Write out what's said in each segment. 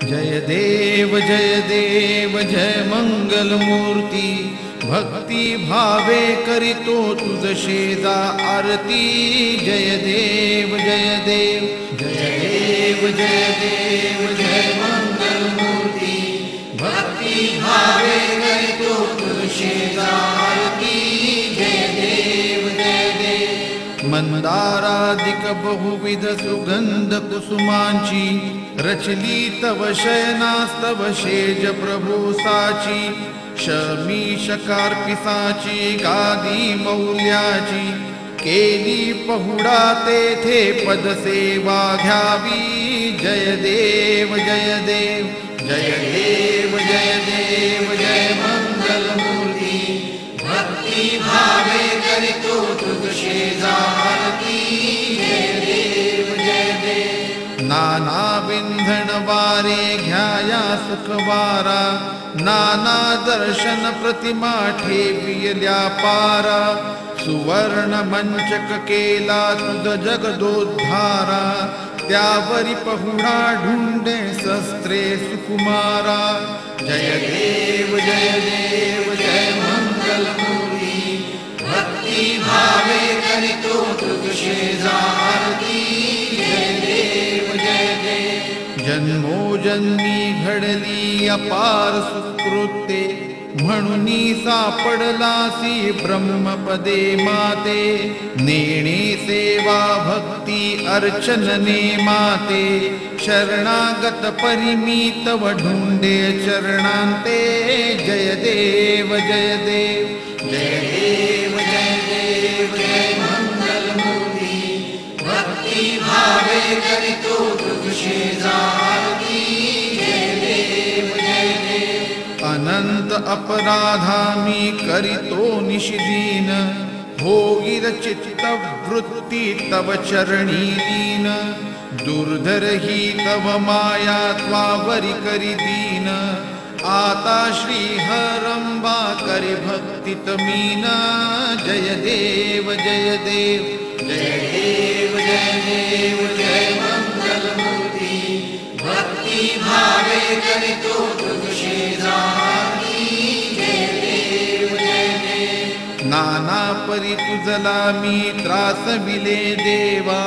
जय देव जय मंगल मूर्ती, भक्ती भावे करितो तुझ शेजा आरती। जय देव जय देव जय मंगल मूर्ती, भक्ती भावे करितो तुझ शेजा आरती। जय देव मंदारादिक बहुविध सुगंध कुसुमांची, रचली तव शयनास्तव शेज प्रभू साची। शमी शकार्पिसाची गादी मौल्याची, केली पहुडा तेथे पदसेवा घ्यावी। जय देव जय मंगल मूर्ती, भक्ती भावे करितो तुझ शेजा आरती। जय देव नाना विंधन वारे घ्याया सुखवारा, नाना दर्शन प्रतिमा ठेविल्या पारा। सुवर्ण मंचक केला तुझ जगदोद्धारा, त्यावरी पहुडा ढुंडे शस्त्रे सुकुमारा। जय देव जय मंगल मूर्ती, भक्ती भावे करितो तुझ शेजा आरती। जन्मो जन्मी घडली अपार सुकृते, म्हणूनी सापडलासी ब्रह्मपदे माते। नेणे सेवा भक्ती अर्चनने माते, शरणागत परिमितव ढुंडे चरणांते। जय देव जय मंगल मूर्ती, भक्ती भावे करितो तुझ शेजा आरती। जय देव अनंत अपराधामी करितो निषिदीन, होईल चित्त वृत्ती तव चरणी लीन। दुर्धर ही तव माया त्वावरी करी दीन, आता श्री हरंबा करी भक्तित मीन। जय देव जय मंगल मूर्ती, भक्ती भावे करितो तुझ शेजा आरती। जय देव नाना परी तुझला मी त्रास विले देवा,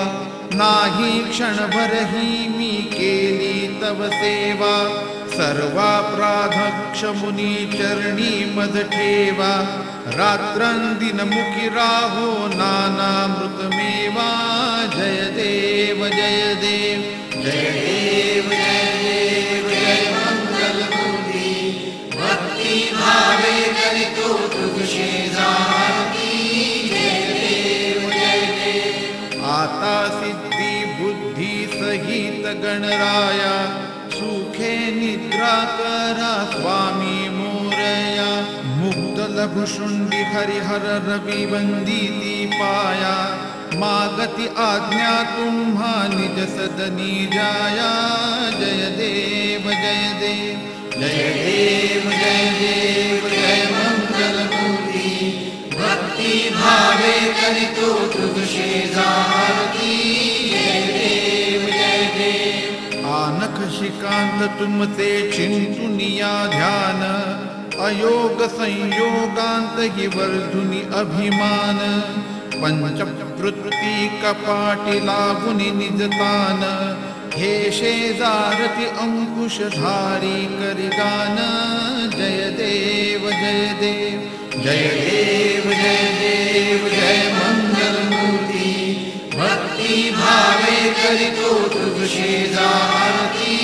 नाही क्षणभरही मी केली तव सेवा। सर्वापराधक्ष मुनी चरणी मज ठेवा, रात्रंदिन मुखी राहो नाना मृतमेवा। जय देव जय मंगल मूर्ती, भक्ती भावे करितो तुझ शेजा आरती। जय देव आता सिद्धी बुद्धी सहित गणराया, सुखे निद्रा करा स्वामी मोरया। मुक्त लघुशुंडी हरिहर रवि वंदिती पाया, मागती आज्ञा तुम्हा निज सदनी जाया। जय देव जय मंगल मूर्ती, भक्ती भावे करितो तुझ शेजा आरती। जय देव आनख शिकांत तुमते चिंतुनिया ध्यान, अयोग संयोगांत हि वर्धुनी अभिमान। पंचवृत्ती कपाटी लागुनी निजतान, हे शेजारती अंकुशधारी करिगान। जय देव जय मंगल मूर्ती, भक्ती भावे करितो तुझ शेजा आरती।